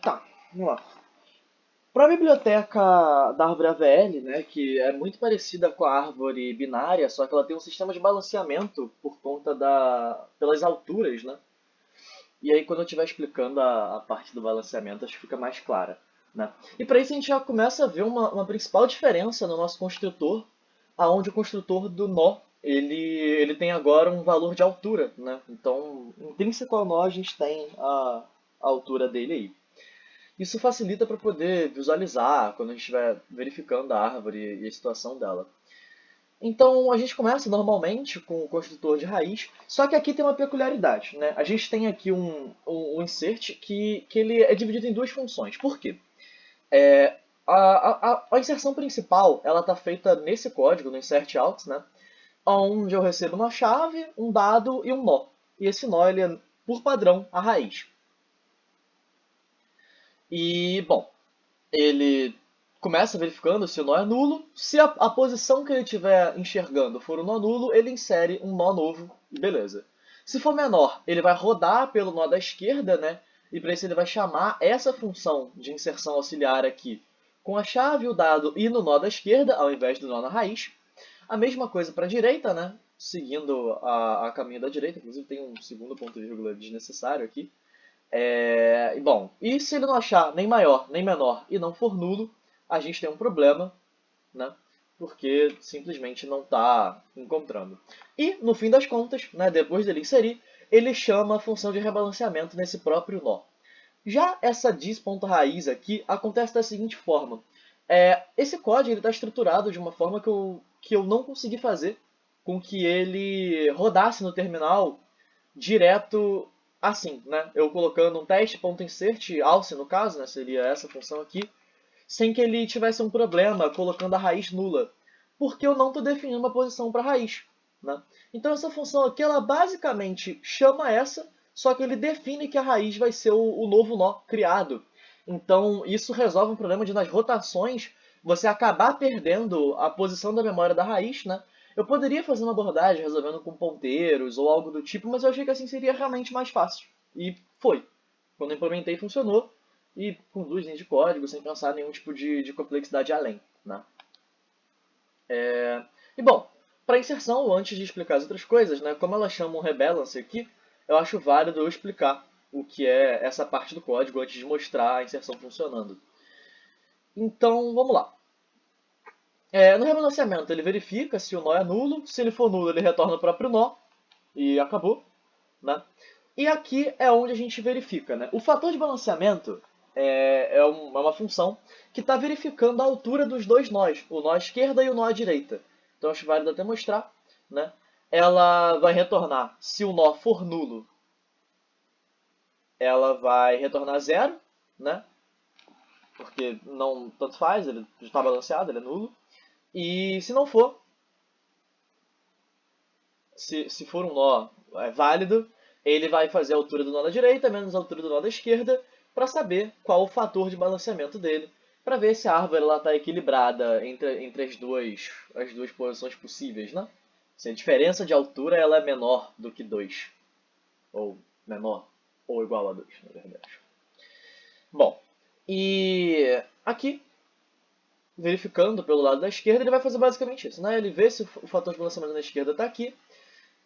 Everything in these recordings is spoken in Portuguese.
Tá, vamos lá. Para a biblioteca da árvore AVL, né, que é muito parecida com a árvore binária, só que ela tem um sistema de balanceamento por conta pelas alturas, né? E aí quando eu estiver explicando a parte do balanceamento, acho que fica mais clara, né? E para isso a gente já começa a ver uma principal diferença no nosso construtor, aonde o construtor do nó, ele tem agora um valor de altura, né? Então, intrínseco ao nó, a gente tem a altura dele aí. Isso facilita para poder visualizar quando a gente estiver verificando a árvore e a situação dela. Então a gente começa normalmente com o construtor de raiz, só que aqui tem uma peculiaridade, né? A gente tem aqui um insert que ele é dividido em duas funções. Por quê? É, a inserção principal ela está feita nesse código, no insert out, né? Onde eu recebo uma chave, um dado e um nó. E esse nó ele é, por padrão, a raiz. E, bom, ele começa verificando se o nó é nulo. Se a posição que ele estiver enxergando for um nó nulo, ele insere um nó novo e beleza. Se for menor, ele vai rodar pelo nó da esquerda, né? E para isso ele vai chamar essa função de inserção auxiliar aqui com a chave, o dado e no nó da esquerda, ao invés do nó na raiz. A mesma coisa para a direita, né? Seguindo a caminho da direita, inclusive tem um segundo ponto e vírgula desnecessário aqui. Bom, e se ele não achar nem maior nem menor e não for nulo, a gente tem um problema, né? Porque simplesmente não está encontrando. E, no fim das contas, né, depois dele inserir, ele chama a função de rebalanceamento nesse próprio nó. Já essa dis.raiz aqui acontece da seguinte forma. Esse código está estruturado de uma forma que eu não consegui fazer com que ele rodasse no terminal direto assim, né? Eu colocando um teste.insert alce no caso, né? Seria essa função aqui, sem que ele tivesse um problema colocando a raiz nula, porque eu não estou definindo uma posição para a raiz, né? Então essa função aqui, ela basicamente chama essa, só que ele define que a raiz vai ser o novo nó criado. Então isso resolve um problema de nas rotações você acabar perdendo a posição da memória da raiz, né? Eu poderia fazer uma abordagem resolvendo com ponteiros ou algo do tipo, mas eu achei que assim seria realmente mais fácil. E foi. Quando eu implementei, funcionou. E com duas linhas de código, sem pensar em nenhum tipo de complexidade além, né? E bom, para inserção, antes de explicar as outras coisas, né, como ela chama um rebalance aqui, eu acho válido eu explicar o que é essa parte do código antes de mostrar a inserção funcionando. Então, vamos lá. No rebalanceamento, ele verifica se o nó é nulo. Se ele for nulo, ele retorna o próprio nó. E acabou, né? E aqui é onde a gente verifica, né? O fator de balanceamento é uma função que está verificando a altura dos dois nós, o nó à esquerda e o nó à direita. Então acho válido até mostrar, né? Ela vai retornar, se o nó for nulo, ela vai retornar zero, né? Porque não tanto faz, ele já está balanceado, ele é nulo. E se não for, se for um nó válido, ele vai fazer a altura do nó da direita menos a altura do nó da esquerda para saber qual o fator de balanceamento dele, para ver se a árvore está equilibrada entre as duas posições possíveis, né? Se a diferença de altura ela é menor do que 2, ou menor, ou igual a 2, na verdade. Bom, e aqui, verificando pelo lado da esquerda, ele vai fazer basicamente isso, né? Ele vê se o fator de balanceamento na esquerda está aqui,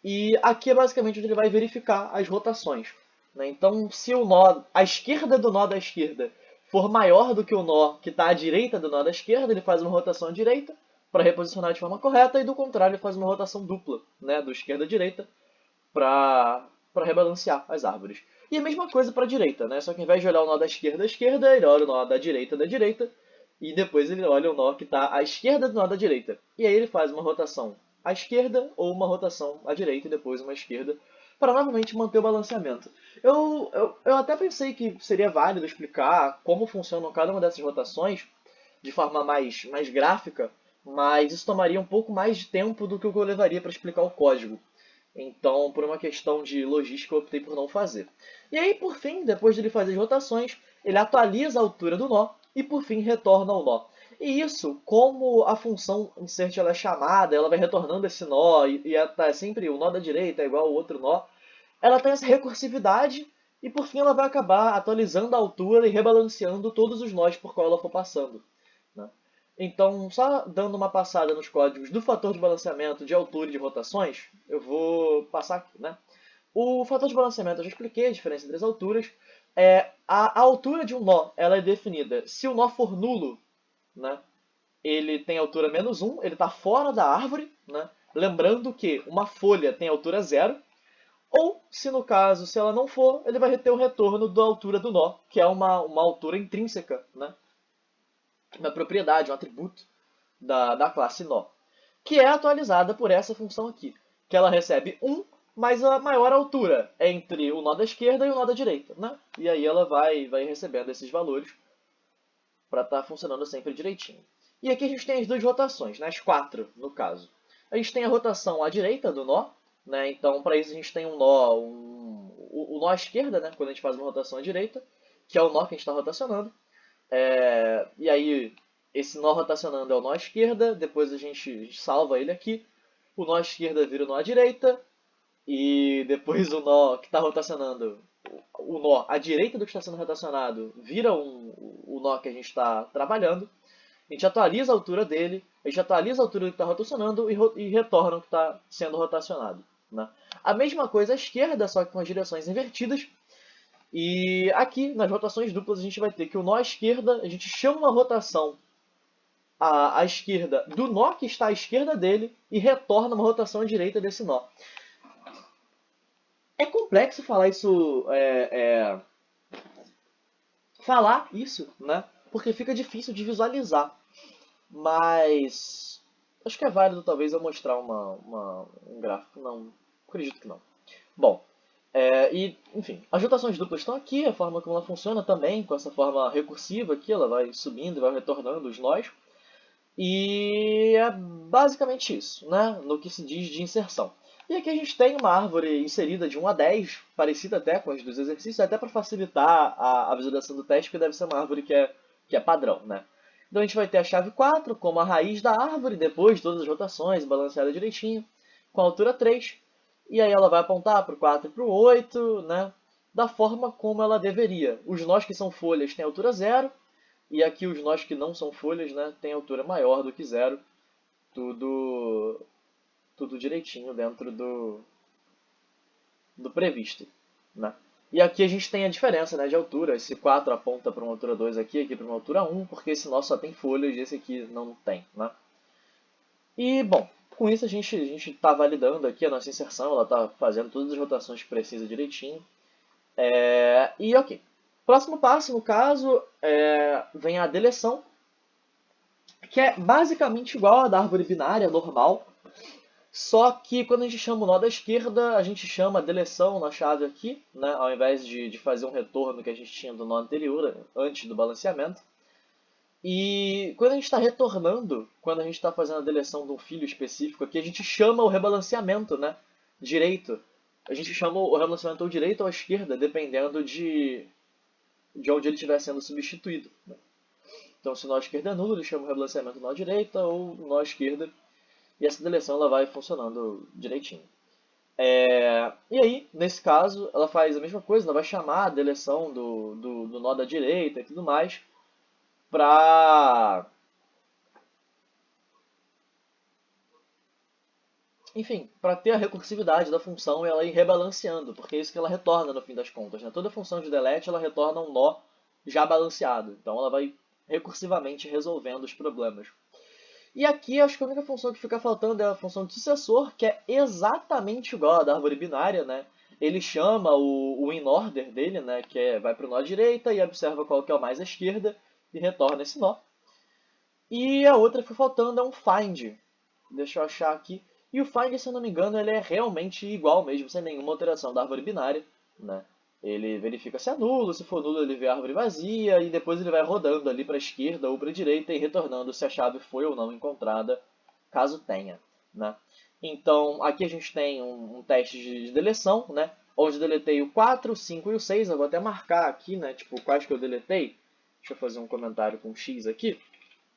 e aqui é basicamente onde ele vai verificar as rotações, né? Então, se o nó, a esquerda do nó da esquerda for maior do que o nó que está à direita do nó da esquerda, ele faz uma rotação à direita para reposicionar de forma correta, e do contrário, ele faz uma rotação dupla, né, do esquerda à direita, para rebalancear as árvores. E a mesma coisa para a direita, né? Só que ao invés de olhar o nó da esquerda, ele olha o nó da direita, e depois ele olha o nó que está à esquerda do nó da direita. E aí ele faz uma rotação à esquerda ou uma rotação à direita e depois uma esquerda, para novamente manter o balanceamento. Eu até pensei que seria válido explicar como funcionam cada uma dessas rotações de forma mais gráfica, mas isso tomaria um pouco mais de tempo do que o que eu levaria para explicar o código. Então, por uma questão de logística, eu optei por não fazer. E aí, por fim, depois de ele fazer as rotações, ele atualiza a altura do nó e, por fim, retorna ao nó. E isso, como a função insert ela é chamada, ela vai retornando esse nó, e sempre o nó da direita é igual ao outro nó, ela tem essa recursividade E por fim ela vai acabar atualizando a altura e rebalanceando todos os nós por qual ela for passando, né? Então, só dando uma passada nos códigos do fator de balanceamento de altura e de rotações, eu vou passar aqui, né? O fator de balanceamento, eu já expliquei a diferença entre as alturas. A altura de um nó ela é definida se o nó for nulo, né? Ele tem altura menos 1, ele está fora da árvore, né? Lembrando que uma folha tem altura zero, ou, se no caso, se ela não for, ele vai ter o retorno da altura do nó, que é uma altura intrínseca, né? Uma propriedade, um atributo da classe nó, que é atualizada por essa função aqui, que ela recebe 1 mais a maior altura entre o nó da esquerda e o nó da direita, né? E aí ela vai recebendo esses valores para estar funcionando sempre direitinho. E aqui a gente tem as duas rotações, né? As quatro, no caso. A gente tem a rotação à direita do nó, né? Então, para isso a gente tem um nó, o nó à esquerda, né? Quando a gente faz uma rotação à direita, que é o nó que a gente está rotacionando. E aí, esse nó rotacionando é o nó à esquerda, depois a gente salva ele aqui. O nó à esquerda vira o nó à direita, e depois o nó que está rotacionando, o nó à direita do que está sendo rotacionado, vira o nó que a gente está trabalhando. A gente atualiza a altura dele, a gente atualiza a altura do que está rotacionando e retorna o que está sendo rotacionado, né? A mesma coisa à esquerda, só que com as direções invertidas. E aqui, nas rotações duplas, a gente vai ter que o nó à esquerda, a gente chama uma rotação à esquerda do nó que está à esquerda dele e retorna uma rotação à direita desse nó. É complexo falar isso, né? Porque fica difícil de visualizar. Mas acho que é válido talvez eu mostrar um gráfico. Não, acredito que não. Bom, enfim, as rotações duplas estão aqui, a forma como ela funciona também, com essa forma recursiva aqui, ela vai subindo e vai retornando os nós. E é basicamente isso, né? No que se diz de inserção. E aqui a gente tem uma árvore inserida de 1 a 10, parecida até com as dos exercícios, até para facilitar a visualização do teste, porque deve ser uma árvore que é padrão, né? Então a gente vai ter a chave 4 como a raiz da árvore, depois de todas as rotações, balanceada direitinho, com a altura 3. E aí ela vai apontar para o 4 e para o 8, né? Da forma como ela deveria. Os nós que são folhas têm altura 0, e aqui os nós que não são folhas, né, têm altura maior do que 0. Tudo direitinho dentro do previsto, né? E aqui a gente tem a diferença, né, de altura. Esse 4 aponta para uma altura 2 aqui para uma altura 1, porque esse nó só tem folhas e esse aqui não tem, né? E, bom, com isso a gente está validando aqui a nossa inserção, ela está fazendo todas as rotações que precisa direitinho. E ok. Próximo passo, no caso, vem a deleção, que é basicamente igual à da árvore binária normal, só que quando a gente chama o nó da esquerda, a gente chama a deleção na chave aqui, né, ao invés de fazer um retorno que a gente tinha do nó anterior, antes do balanceamento. E quando a gente está retornando, quando a gente está fazendo a deleção de um filho específico aqui, a gente chama o rebalanceamento, né, direito. A gente chama o rebalanceamento ao direito ou à esquerda, dependendo de onde ele estiver sendo substituído, né? Então, se o nó esquerdo é nulo, ele chama o rebalanceamento nó direita ou nó esquerda, e essa deleção ela vai funcionando direitinho. E aí, nesse caso, ela faz a mesma coisa, ela vai chamar a deleção do nó da direita e tudo mais, para, enfim, para ter a recursividade da função e ela ir rebalanceando, porque é isso que ela retorna no fim das contas, né? Toda função de delete ela retorna um nó já balanceado, então ela vai recursivamente resolvendo os problemas. E aqui acho que a única função que fica faltando é a função de sucessor, que é exatamente igual à da árvore binária, né? Ele chama o in-order dele, né? Vai para o nó direita e observa qual que é o mais à esquerda e retorna esse nó. E a outra que foi faltando é um find. Deixa eu achar aqui. E o find, se eu não me engano, ele é realmente igual mesmo, sem nenhuma alteração da árvore binária, né? Ele verifica se é nulo, se for nulo ele vê a árvore vazia e depois ele vai rodando ali para a esquerda ou para a direita e retornando se a chave foi ou não encontrada, caso tenha, né? Então aqui a gente tem um teste de deleção, né? Onde eu deletei o 4, o 5 e o 6. Eu vou até marcar aqui, né? Tipo, quais que eu deletei. Deixa eu fazer um comentário com X aqui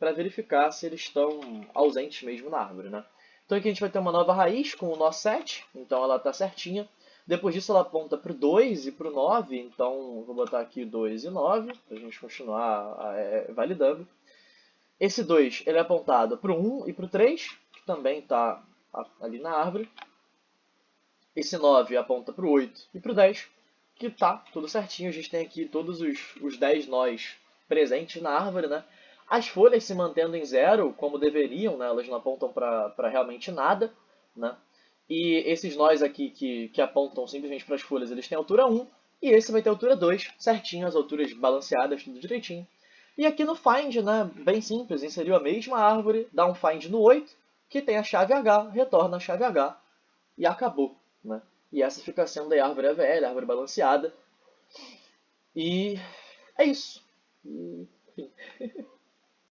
para verificar se eles estão ausentes mesmo na árvore, né? Então aqui a gente vai ter uma nova raiz com o nó 7, então ela está certinha. Depois disso ela aponta para o 2 e para o 9, então vou botar aqui 2 e 9, para a gente continuar validando. Esse 2 ele é apontado para o 1 e para o 3, que também está ali na árvore. Esse 9 aponta para o 8 e para o 10, que tá tudo certinho. A gente tem aqui todos os 10 nós presentes na árvore, né? As folhas se mantendo em zero, como deveriam, né? Elas não apontam para realmente nada, né? E esses nós aqui que apontam simplesmente para as folhas, eles têm altura 1, e esse vai ter altura 2, certinho, as alturas balanceadas, tudo direitinho. E aqui no find, né, bem simples, inseriu a mesma árvore, dá um find no 8, que tem a chave H, retorna a chave H, e acabou, né? E essa fica sendo a árvore AVL, a árvore balanceada. E é isso. E, enfim.